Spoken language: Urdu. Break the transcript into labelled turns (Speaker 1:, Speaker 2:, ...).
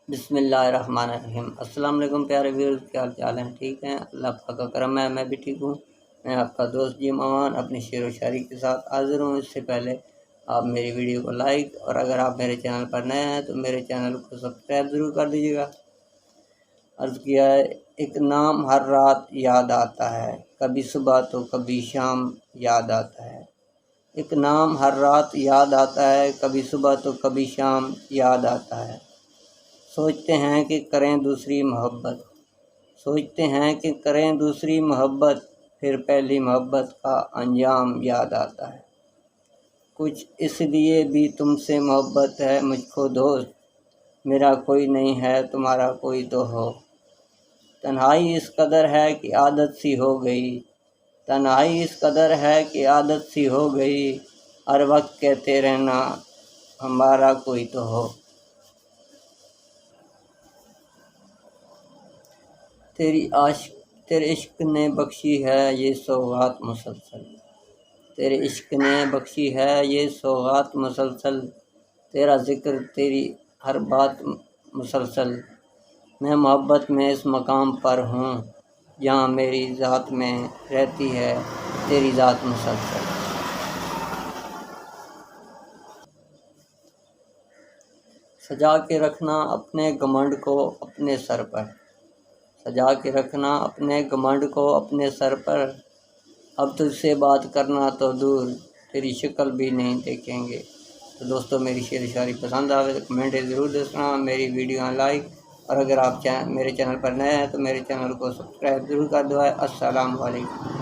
Speaker 1: بسم اللہ الرحمن الرحیم۔ السلام علیکم پیارے ویورز، کیا حال چال ہیں؟ ٹھیک ہیں؟ اللہ پاک کا کرم ہے، میں بھی ٹھیک ہوں۔ میں آپ کا دوست جی امان اپنی شعر و شاعری کے ساتھ حاضر ہوں۔ اس سے پہلے آپ میری ویڈیو کو لائک اور اگر آپ میرے چینل پر نئے ہیں تو میرے چینل کو سبسکرائب ضرور کر دیجیے گا۔ عرض کیا ہے، ایک نام ہر رات یاد آتا ہے، کبھی صبح تو کبھی شام یاد آتا ہے۔ ایک نام ہر رات یاد آتا ہے، کبھی صبح تو کبھی شام یاد آتا ہے۔ سوچتے ہیں کہ کریں دوسری محبت، سوچتے ہیں کہ کریں دوسری محبت، پھر پہلی محبت کا انجام یاد آتا ہے۔ کچھ اس لیے بھی تم سے محبت ہے مجھ کو دوست، میرا کوئی نہیں ہے تمہارا کوئی تو ہو۔ تنہائی اس قدر ہے کہ عادت سی ہو گئی، تنہائی اس قدر ہے کہ عادت سی ہو گئی، ہر وقت کہتے رہنا ہمارا کوئی تو ہو۔ تیرے عشق نے بخشی ہے یہ سوغات مسلسل، تیرے عشق نے بخشی ہے یہ سوغات مسلسل، تیرا ذکر تیری ہر بات مسلسل، میں محبت میں اس مقام پر ہوں جہاں میری ذات میں رہتی ہے تیری ذات مسلسل۔ سجا کے رکھنا اپنے گھمنڈ کو اپنے سر پر، سجا کے رکھنا اپنے گھمنڈ کو اپنے سر پر، اب تجھ سے بات کرنا تو دور تیری شکل بھی نہیں دیکھیں گے۔ تو دوستو، میری شعر و شاعری پسند آئے تو کمنٹ ضرور دینا، میری ویڈیو لائک، اور اگر آپ میرے چینل پر نئے ہیں تو میرے چینل کو سبسکرائب ضرور کر دو۔ السلام علیکم۔